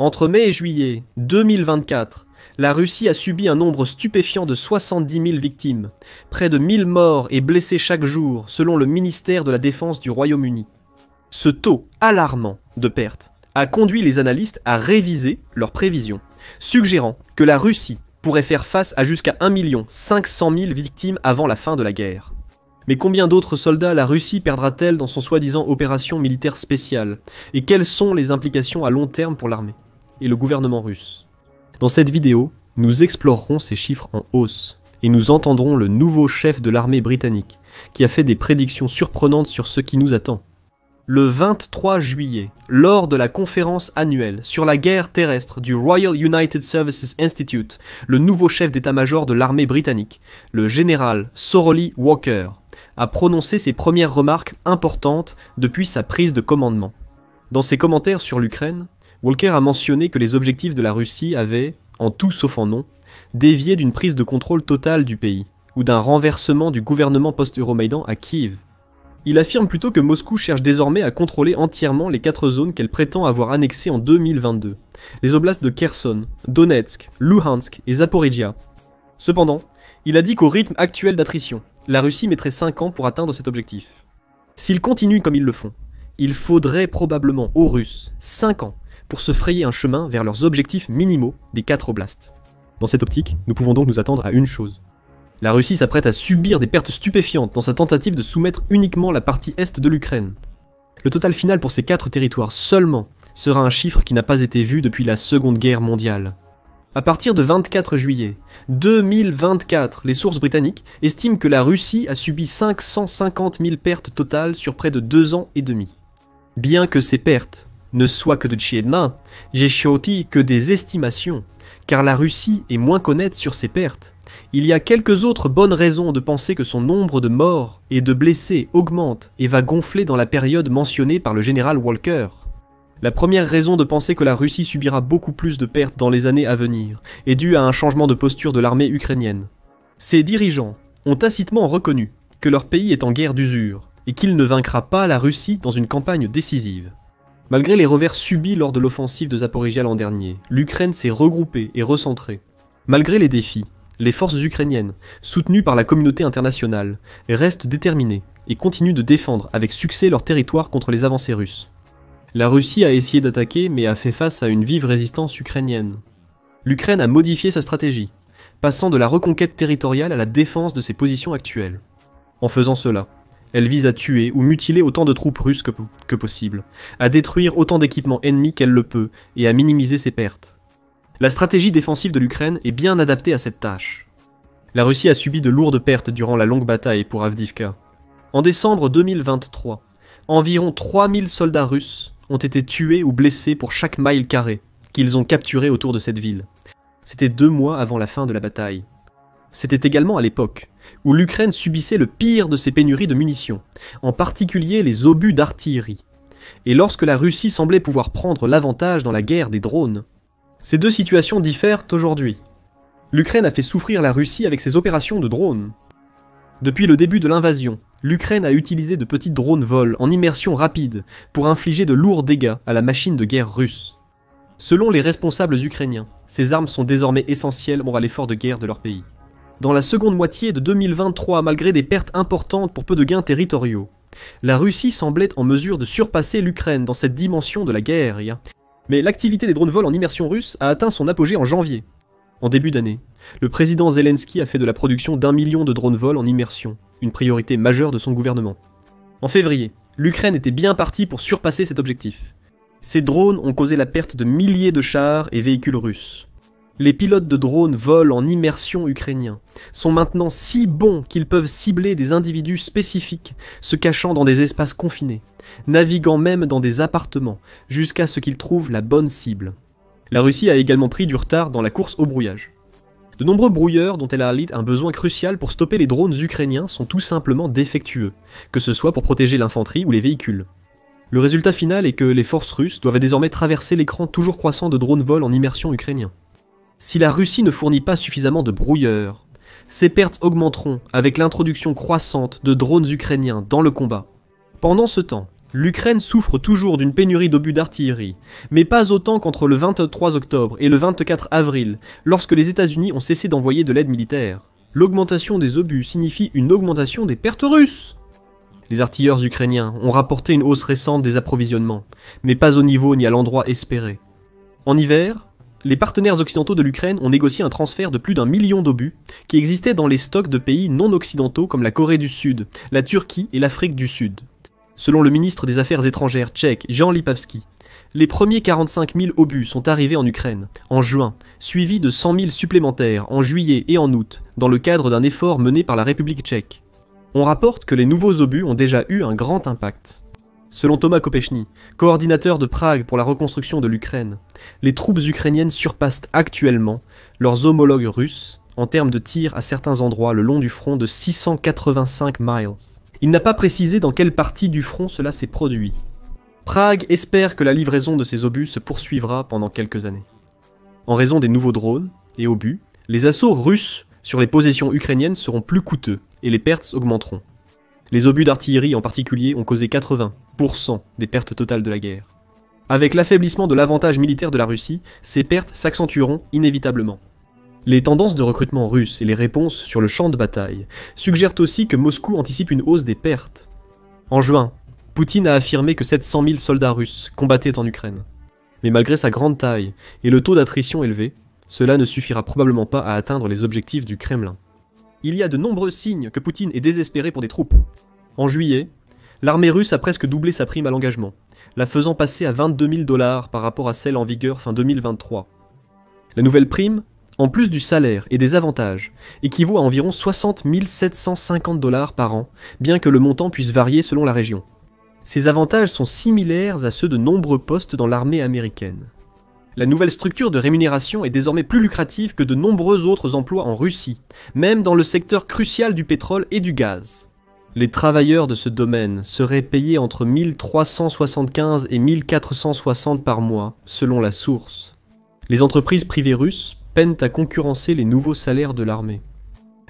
Entre mai et juillet 2024, la Russie a subi un nombre stupéfiant de 70 000 victimes, près de 1000 morts et blessés chaque jour, selon le ministère de la Défense du Royaume-Uni. Ce taux alarmant de pertes a conduit les analystes à réviser leurs prévisions, suggérant que la Russie pourrait faire face à jusqu'à 1 500 000 victimes avant la fin de la guerre. Mais combien d'autres soldats la Russie perdra-t-elle dans son soi-disant opération militaire spéciale? Et quelles sont les implications à long terme pour l'armée et le gouvernement russe? Dans cette vidéo, nous explorerons ces chiffres en hausse, et nous entendrons le nouveau chef de l'armée britannique, qui a fait des prédictions surprenantes sur ce qui nous attend. Le 23 juillet, lors de la conférence annuelle sur la guerre terrestre du Royal United Services Institute, le nouveau chef d'état-major de l'armée britannique, le général Sorley Walker, a prononcé ses premières remarques importantes depuis sa prise de commandement. Dans ses commentaires sur l'Ukraine, Walker a mentionné que les objectifs de la Russie avaient, en tout sauf en nom, dévié d'une prise de contrôle totale du pays, ou d'un renversement du gouvernement post-Euromaïdan à Kiev. Il affirme plutôt que Moscou cherche désormais à contrôler entièrement les 4 zones qu'elle prétend avoir annexées en 2022, les oblasts de Kherson, Donetsk, Luhansk et Zaporijia. Cependant, il a dit qu'au rythme actuel d'attrition, la Russie mettrait 5 ans pour atteindre cet objectif. S'ils continuent comme ils le font, il faudrait probablement aux Russes 5 ans pour se frayer un chemin vers leurs objectifs minimaux des 4 oblasts. Dans cette optique, nous pouvons donc nous attendre à une chose. La Russie s'apprête à subir des pertes stupéfiantes dans sa tentative de soumettre uniquement la partie est de l'Ukraine. Le total final pour ces 4 territoires seulement sera un chiffre qui n'a pas été vu depuis la Seconde Guerre mondiale. À partir de 24 juillet 2024, les sources britanniques estiment que la Russie a subi 550 000 pertes totales sur près de 2 ans et demi. Bien que ces pertes ne soient que de Tchédna, j'ai choisi que des estimations, car la Russie est moins qu'honnête sur ses pertes. Il y a quelques autres bonnes raisons de penser que son nombre de morts et de blessés augmente et va gonfler dans la période mentionnée par le général Walker. La première raison de penser que la Russie subira beaucoup plus de pertes dans les années à venir est due à un changement de posture de l'armée ukrainienne. Ses dirigeants ont tacitement reconnu que leur pays est en guerre d'usure et qu'il ne vaincra pas la Russie dans une campagne décisive. Malgré les revers subis lors de l'offensive de Zaporijia l'an dernier, l'Ukraine s'est regroupée et recentrée. Malgré les défis, les forces ukrainiennes, soutenues par la communauté internationale, restent déterminées et continuent de défendre avec succès leur territoire contre les avancées russes. La Russie a essayé d'attaquer mais a fait face à une vive résistance ukrainienne. L'Ukraine a modifié sa stratégie, passant de la reconquête territoriale à la défense de ses positions actuelles. En faisant cela, elle vise à tuer ou mutiler autant de troupes russes que possible, à détruire autant d'équipements ennemis qu'elle le peut et à minimiser ses pertes. La stratégie défensive de l'Ukraine est bien adaptée à cette tâche. La Russie a subi de lourdes pertes durant la longue bataille pour Avdiivka. En décembre 2023, environ 3000 soldats russes ont été tués ou blessés pour chaque mile carré qu'ils ont capturé autour de cette ville. C'était 2 mois avant la fin de la bataille. C'était également à l'époque où l'Ukraine subissait le pire de ses pénuries de munitions, en particulier les obus d'artillerie, et lorsque la Russie semblait pouvoir prendre l'avantage dans la guerre des drones. Ces 2 situations diffèrent aujourd'hui. L'Ukraine a fait souffrir la Russie avec ses opérations de drones. Depuis le début de l'invasion, l'Ukraine a utilisé de petits drones vol en immersion rapide pour infliger de lourds dégâts à la machine de guerre russe. Selon les responsables ukrainiens, ces armes sont désormais essentielles pour l'effort de guerre de leur pays. Dans la seconde moitié de 2023, malgré des pertes importantes pour peu de gains territoriaux, la Russie semblait en mesure de surpasser l'Ukraine dans cette dimension de la guerre. Mais l'activité des drones vol en immersion russe a atteint son apogée en janvier. En début d'année, le président Zelensky a fait de la production d'1 million de drones vol en immersion, une priorité majeure de son gouvernement. En février, l'Ukraine était bien partie pour surpasser cet objectif. Ces drones ont causé la perte de milliers de chars et véhicules russes. Les pilotes de drones vol en immersion ukrainiens sont maintenant si bons qu'ils peuvent cibler des individus spécifiques, se cachant dans des espaces confinés, naviguant même dans des appartements, jusqu'à ce qu'ils trouvent la bonne cible. La Russie a également pris du retard dans la course au brouillage. De nombreux brouilleurs dont elle a un besoin crucial pour stopper les drones ukrainiens sont tout simplement défectueux, que ce soit pour protéger l'infanterie ou les véhicules. Le résultat final est que les forces russes doivent désormais traverser l'écran toujours croissant de drones vol en immersion ukrainien. Si la Russie ne fournit pas suffisamment de brouilleurs, ses pertes augmenteront avec l'introduction croissante de drones ukrainiens dans le combat. Pendant ce temps, L'Ukraine souffre toujours d'une pénurie d'obus d'artillerie, mais pas autant qu'entre le 23 octobre et le 24 avril, lorsque les États-Unis ont cessé d'envoyer de l'aide militaire. L'augmentation des obus signifie une augmentation des pertes russes. Les artilleurs ukrainiens ont rapporté une hausse récente des approvisionnements, mais pas au niveau ni à l'endroit espéré. En hiver, les partenaires occidentaux de l'Ukraine ont négocié un transfert de plus d'1 million d'obus qui existaient dans les stocks de pays non occidentaux comme la Corée du Sud, la Turquie et l'Afrique du Sud. Selon le ministre des Affaires étrangères tchèque Jan Lipavsky, les premiers 45 000 obus sont arrivés en Ukraine, en juin, suivis de 100 000 supplémentaires en juillet et en août, dans le cadre d'un effort mené par la République tchèque. On rapporte que les nouveaux obus ont déjà eu un grand impact. Selon Thomas Kopechny, coordinateur de Prague pour la reconstruction de l'Ukraine, les troupes ukrainiennes surpassent actuellement leurs homologues russes en termes de tirs à certains endroits le long du front de 685 miles. Il n'a pas précisé dans quelle partie du front cela s'est produit. Prague espère que la livraison de ces obus se poursuivra pendant quelques années. En raison des nouveaux drones et obus, les assauts russes sur les positions ukrainiennes seront plus coûteux et les pertes augmenteront. Les obus d'artillerie en particulier ont causé 80% des pertes totales de la guerre. Avec l'affaiblissement de l'avantage militaire de la Russie, ces pertes s'accentueront inévitablement. Les tendances de recrutement russe et les réponses sur le champ de bataille suggèrent aussi que Moscou anticipe une hausse des pertes. En juin, Poutine a affirmé que 700 000 soldats russes combattaient en Ukraine. Mais malgré sa grande taille et le taux d'attrition élevé, cela ne suffira probablement pas à atteindre les objectifs du Kremlin. Il y a de nombreux signes que Poutine est désespéré pour des troupes. En juillet, l'armée russe a presque doublé sa prime à l'engagement, la faisant passer à 22 000 $ par rapport à celle en vigueur fin 2023. La nouvelle prime, en plus du salaire et des avantages, équivaut à environ 60 750 $ par an, bien que le montant puisse varier selon la région. Ces avantages sont similaires à ceux de nombreux postes dans l'armée américaine. La nouvelle structure de rémunération est désormais plus lucrative que de nombreux autres emplois en Russie, même dans le secteur crucial du pétrole et du gaz. Les travailleurs de ce domaine seraient payés entre 1375 et 1460 par mois, selon la source. Les entreprises privées russes peinent à concurrencer les nouveaux salaires de l'armée.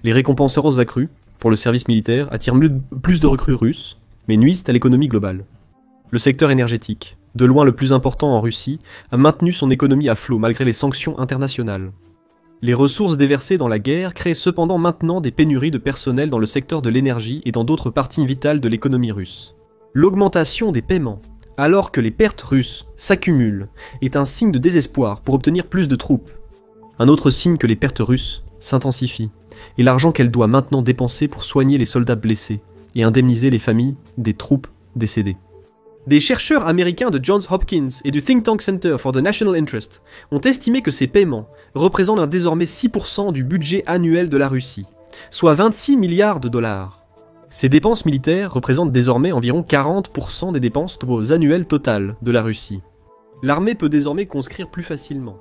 Les récompenses accrues pour le service militaire attirent plus de recrues russes, mais nuisent à l'économie globale. Le secteur énergétique, de loin le plus important en Russie, a maintenu son économie à flot malgré les sanctions internationales. Les ressources déversées dans la guerre créent cependant maintenant des pénuries de personnel dans le secteur de l'énergie et dans d'autres parties vitales de l'économie russe. L'augmentation des paiements, alors que les pertes russes s'accumulent, est un signe de désespoir pour obtenir plus de troupes. Un autre signe que les pertes russes s'intensifient, et l'argent qu'elle doit maintenant dépenser pour soigner les soldats blessés et indemniser les familles des troupes décédées. Des chercheurs américains de Johns Hopkins et du Think Tank Center for the National Interest ont estimé que ces paiements représentent désormais 6% du budget annuel de la Russie, soit 26 milliards de dollars. Ces dépenses militaires représentent désormais environ 40% des dépenses annuelles totales de la Russie. L'armée peut désormais conscrire plus facilement.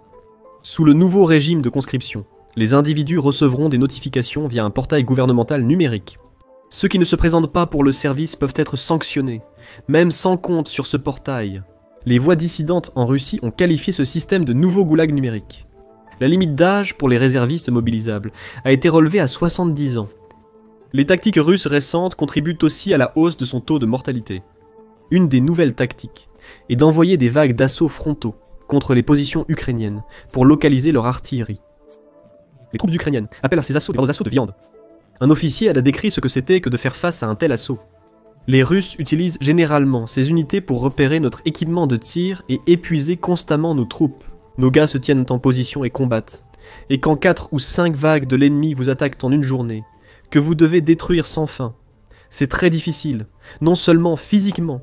Sous le nouveau régime de conscription, les individus recevront des notifications via un portail gouvernemental numérique. Ceux qui ne se présentent pas pour le service peuvent être sanctionnés, même sans compte sur ce portail. Les voix dissidentes en Russie ont qualifié ce système de nouveau goulag numérique. La limite d'âge pour les réservistes mobilisables a été relevée à 70 ans. Les tactiques russes récentes contribuent aussi à la hausse de son taux de mortalité. Une des nouvelles tactiques est d'envoyer des vagues d'assauts frontaux contre les positions ukrainiennes pour localiser leur artillerie. Les troupes ukrainiennes appellent à ces assauts des gros assauts de viande. Un officier a décrit ce que c'était que de faire face à un tel assaut. Les Russes utilisent généralement ces unités pour repérer notre équipement de tir et épuiser constamment nos troupes. Nos gars se tiennent en position et combattent. Et quand 4 ou 5 vagues de l'ennemi vous attaquent en une journée, que vous devez détruire sans fin, c'est très difficile, non seulement physiquement,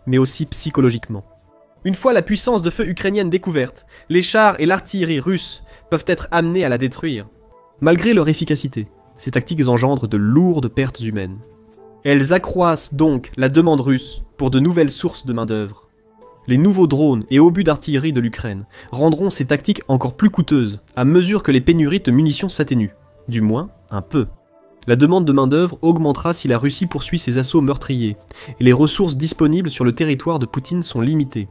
mais aussi psychologiquement. Une fois la puissance de feu ukrainienne découverte, les chars et l'artillerie russe peuvent être amenés à la détruire. Malgré leur efficacité, ces tactiques engendrent de lourdes pertes humaines. Elles accroissent donc la demande russe pour de nouvelles sources de main-d'œuvre. Les nouveaux drones et obus d'artillerie de l'Ukraine rendront ces tactiques encore plus coûteuses à mesure que les pénuries de munitions s'atténuent, du moins un peu. La demande de main-d'œuvre augmentera si la Russie poursuit ses assauts meurtriers, et les ressources disponibles sur le territoire de Poutine sont limitées.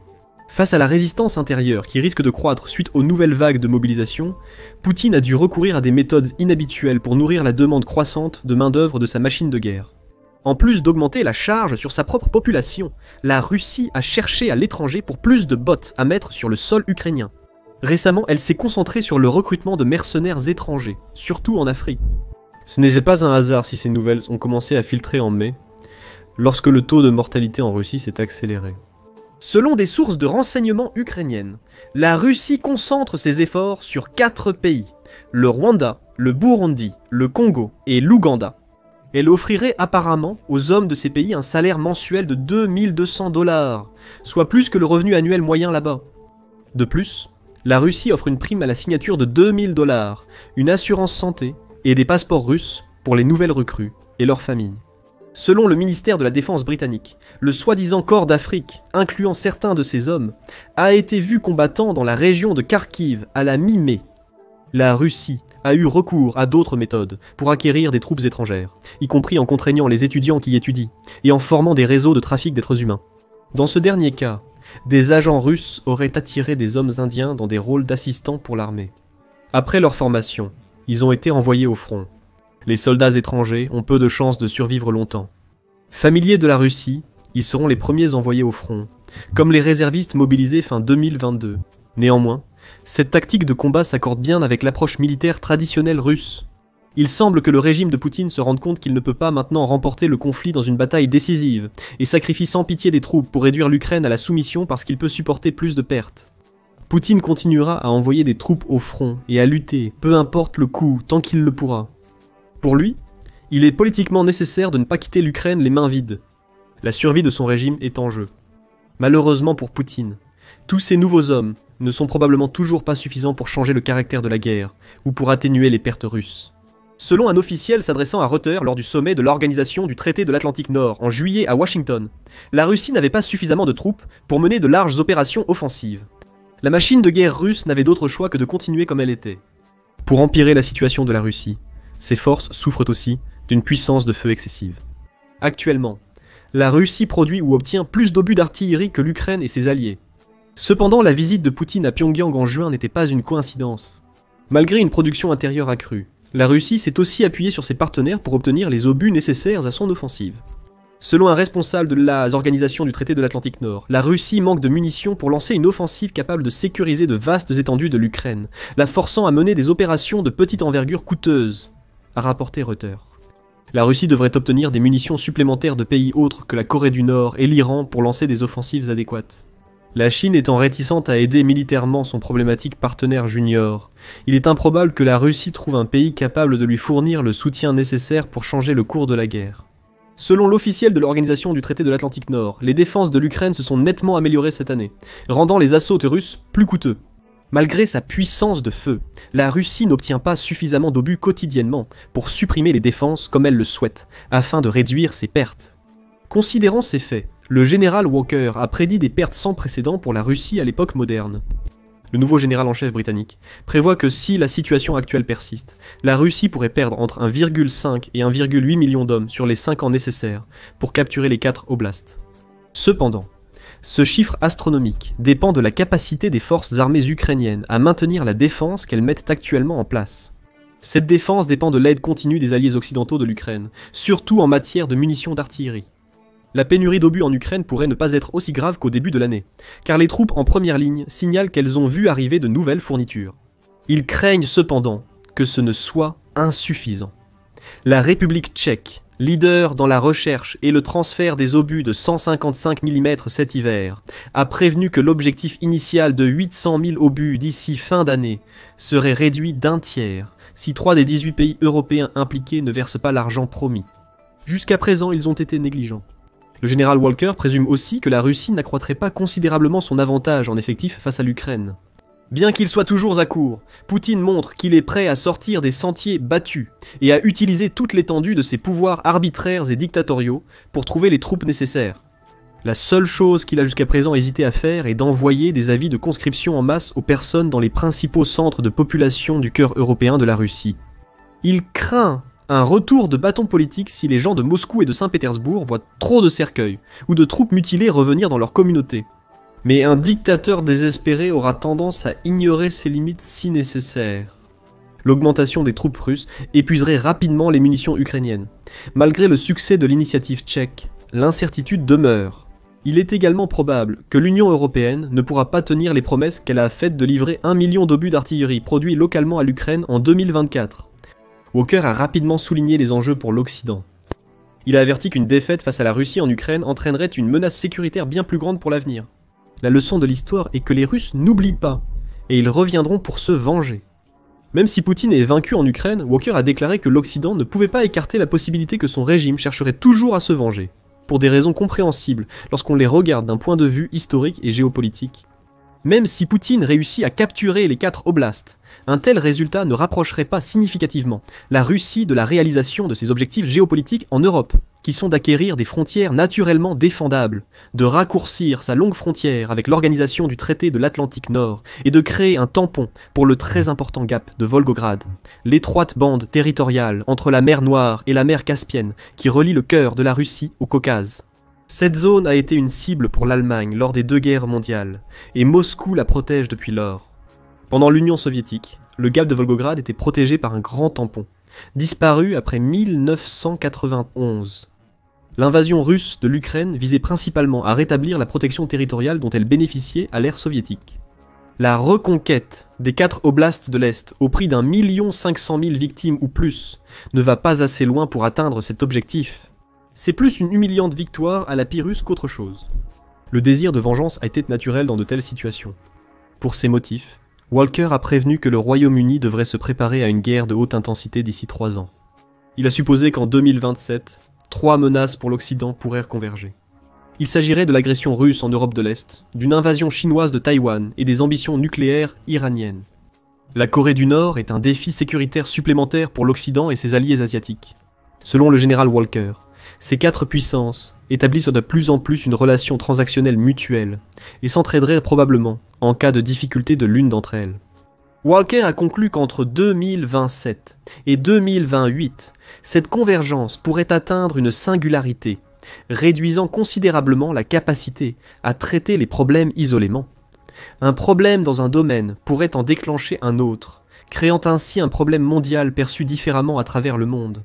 Face à la résistance intérieure qui risque de croître suite aux nouvelles vagues de mobilisation, Poutine a dû recourir à des méthodes inhabituelles pour nourrir la demande croissante de main-d'œuvre de sa machine de guerre. En plus d'augmenter la charge sur sa propre population, la Russie a cherché à l'étranger pour plus de bots à mettre sur le sol ukrainien. Récemment, elle s'est concentrée sur le recrutement de mercenaires étrangers, surtout en Afrique. Ce n'est pas un hasard si ces nouvelles ont commencé à filtrer en mai, lorsque le taux de mortalité en Russie s'est accéléré. Selon des sources de renseignement ukrainiennes, la Russie concentre ses efforts sur 4 pays, le Rwanda, le Burundi, le Congo et l'Ouganda. Elle offrirait apparemment aux hommes de ces pays un salaire mensuel de 2200 $, soit plus que le revenu annuel moyen là-bas. De plus, la Russie offre une prime à la signature de 2000 $, une assurance santé et des passeports russes pour les nouvelles recrues et leurs familles. Selon le ministère de la Défense britannique, le soi-disant corps d'Afrique, incluant certains de ces hommes, a été vu combattant dans la région de Kharkiv à la mi-mai. La Russie a eu recours à d'autres méthodes pour acquérir des troupes étrangères, y compris en contraignant les étudiants qui étudient et en formant des réseaux de trafic d'êtres humains. Dans ce dernier cas, des agents russes auraient attiré des hommes indiens dans des rôles d'assistants pour l'armée. Après leur formation, ils ont été envoyés au front. Les soldats étrangers ont peu de chances de survivre longtemps. Familiers de la Russie, ils seront les premiers envoyés au front, comme les réservistes mobilisés fin 2022. Néanmoins, cette tactique de combat s'accorde bien avec l'approche militaire traditionnelle russe. Il semble que le régime de Poutine se rende compte qu'il ne peut pas maintenant remporter le conflit dans une bataille décisive, et sacrifie sans pitié des troupes pour réduire l'Ukraine à la soumission parce qu'il peut supporter plus de pertes. Poutine continuera à envoyer des troupes au front et à lutter, peu importe le coût, tant qu'il le pourra. Pour lui, il est politiquement nécessaire de ne pas quitter l'Ukraine les mains vides. La survie de son régime est en jeu. Malheureusement pour Poutine, tous ces nouveaux hommes ne sont probablement toujours pas suffisants pour changer le caractère de la guerre, ou pour atténuer les pertes russes. Selon un officiel s'adressant à Reuters lors du sommet de l'Organisation du Traité de l'Atlantique Nord en juillet à Washington, la Russie n'avait pas suffisamment de troupes pour mener de larges opérations offensives. La machine de guerre russe n'avait d'autre choix que de continuer comme elle était. Pour empirer la situation de la Russie, ses forces souffrent aussi d'une puissance de feu excessive. Actuellement, la Russie produit ou obtient plus d'obus d'artillerie que l'Ukraine et ses alliés. Cependant, la visite de Poutine à Pyongyang en juin n'était pas une coïncidence. Malgré une production intérieure accrue, la Russie s'est aussi appuyée sur ses partenaires pour obtenir les obus nécessaires à son offensive. Selon un responsable de l'Organisation du Traité de l'Atlantique Nord, la Russie manque de munitions pour lancer une offensive capable de sécuriser de vastes étendues de l'Ukraine, la forçant à mener des opérations de petite envergure coûteuses, a rapporté Reuters. La Russie devrait obtenir des munitions supplémentaires de pays autres que la Corée du Nord et l'Iran pour lancer des offensives adéquates. La Chine étant réticente à aider militairement son problématique partenaire junior, il est improbable que la Russie trouve un pays capable de lui fournir le soutien nécessaire pour changer le cours de la guerre. Selon l'officiel de l'Organisation du Traité de l'Atlantique Nord, les défenses de l'Ukraine se sont nettement améliorées cette année, rendant les assauts russes plus coûteux. Malgré sa puissance de feu, la Russie n'obtient pas suffisamment d'obus quotidiennement pour supprimer les défenses comme elle le souhaite, afin de réduire ses pertes. Considérant ces faits, le général Walker a prédit des pertes sans précédent pour la Russie à l'époque moderne. Le nouveau général en chef britannique prévoit que si la situation actuelle persiste, la Russie pourrait perdre entre 1,5 et 1,8 million d'hommes sur les 5 ans nécessaires pour capturer les 4 oblasts. Cependant, ce chiffre astronomique dépend de la capacité des forces armées ukrainiennes à maintenir la défense qu'elles mettent actuellement en place. Cette défense dépend de l'aide continue des alliés occidentaux de l'Ukraine, surtout en matière de munitions d'artillerie. La pénurie d'obus en Ukraine pourrait ne pas être aussi grave qu'au début de l'année, car les troupes en première ligne signalent qu'elles ont vu arriver de nouvelles fournitures. Ils craignent cependant que ce ne soit insuffisant. La République tchèque, leader dans la recherche et le transfert des obus de 155 mm cet hiver, a prévenu que l'objectif initial de 800 000 obus d'ici fin d'année serait réduit d'un tiers si 3 des 18 pays européens impliqués ne versent pas l'argent promis. Jusqu'à présent, ils ont été négligents. Le général Walker présume aussi que la Russie n'accroîtrait pas considérablement son avantage en effectif face à l'Ukraine. Bien qu'il soit toujours à court, Poutine montre qu'il est prêt à sortir des sentiers battus et à utiliser toute l'étendue de ses pouvoirs arbitraires et dictatoriaux pour trouver les troupes nécessaires. La seule chose qu'il a jusqu'à présent hésité à faire est d'envoyer des avis de conscription en masse aux personnes dans les principaux centres de population du cœur européen de la Russie. Il craint un retour de bâton politique si les gens de Moscou et de Saint-Pétersbourg voient trop de cercueils ou de troupes mutilées revenir dans leur communauté. Mais un dictateur désespéré aura tendance à ignorer ses limites si nécessaires. L'augmentation des troupes russes épuiserait rapidement les munitions ukrainiennes. Malgré le succès de l'initiative tchèque, l'incertitude demeure. Il est également probable que l'Union européenne ne pourra pas tenir les promesses qu'elle a faites de livrer 1 million d'obus d'artillerie produits localement à l'Ukraine en 2024. Walker a rapidement souligné les enjeux pour l'Occident. Il a averti qu'une défaite face à la Russie en Ukraine entraînerait une menace sécuritaire bien plus grande pour l'avenir. La leçon de l'histoire est que les Russes n'oublient pas, et ils reviendront pour se venger. Même si Poutine est vaincu en Ukraine, Walker a déclaré que l'Occident ne pouvait pas écarter la possibilité que son régime chercherait toujours à se venger, pour des raisons compréhensibles lorsqu'on les regarde d'un point de vue historique et géopolitique. Même si Poutine réussit à capturer les 4 oblasts, un tel résultat ne rapprocherait pas significativement la Russie de la réalisation de ses objectifs géopolitiques en Europe, qui sont d'acquérir des frontières naturellement défendables, de raccourcir sa longue frontière avec l'organisation du traité de l'Atlantique Nord et de créer un tampon pour le très important gap de Volgograd, l'étroite bande territoriale entre la mer Noire et la mer Caspienne qui relie le cœur de la Russie au Caucase. Cette zone a été une cible pour l'Allemagne lors des 2 guerres mondiales, et Moscou la protège depuis lors. Pendant l'Union soviétique, le gap de Volgograd était protégé par un grand tampon, disparu après 1991. L'invasion russe de l'Ukraine visait principalement à rétablir la protection territoriale dont elle bénéficiait à l'ère soviétique. La reconquête des 4 oblasts de l'Est au prix d'1 500 000 victimes ou plus ne va pas assez loin pour atteindre cet objectif. C'est plus une humiliante victoire à la Pyrrhus qu'autre chose. Le désir de vengeance a été naturel dans de telles situations. Pour ces motifs, Walker a prévenu que le Royaume-Uni devrait se préparer à une guerre de haute intensité d'ici 3 ans. Il a supposé qu'en 2027, 3 menaces pour l'Occident pourraient converger. Il s'agirait de l'agression russe en Europe de l'Est, d'une invasion chinoise de Taïwan et des ambitions nucléaires iraniennes. La Corée du Nord est un défi sécuritaire supplémentaire pour l'Occident et ses alliés asiatiques. Selon le général Walker, ces 4 puissances établissent de plus en plus une relation transactionnelle mutuelle et s'entraideraient probablement en cas de difficulté de l'une d'entre elles. Walker a conclu qu'entre 2027 et 2028, cette convergence pourrait atteindre une singularité, réduisant considérablement la capacité à traiter les problèmes isolément. Un problème dans un domaine pourrait en déclencher un autre, créant ainsi un problème mondial perçu différemment à travers le monde.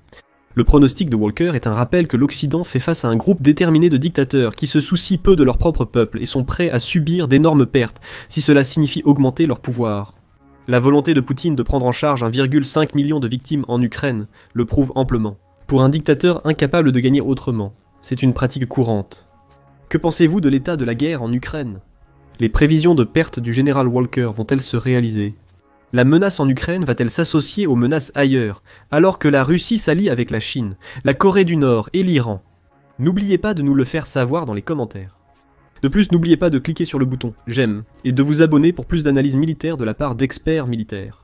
Le pronostic de Walker est un rappel que l'Occident fait face à un groupe déterminé de dictateurs qui se soucient peu de leur propre peuple et sont prêts à subir d'énormes pertes si cela signifie augmenter leur pouvoir. La volonté de Poutine de prendre en charge 1,5 million de victimes en Ukraine le prouve amplement. Pour un dictateur incapable de gagner autrement, c'est une pratique courante. Que pensez-vous de l'état de la guerre en Ukraine? Les prévisions de perte du général Walker vont-elles se réaliser? La menace en Ukraine va-t-elle s'associer aux menaces ailleurs, alors que la Russie s'allie avec la Chine, la Corée du Nord et l'Iran? N'oubliez pas de nous le faire savoir dans les commentaires. De plus, n'oubliez pas de cliquer sur le bouton « J'aime » et de vous abonner pour plus d'analyses militaires de la part d'experts militaires.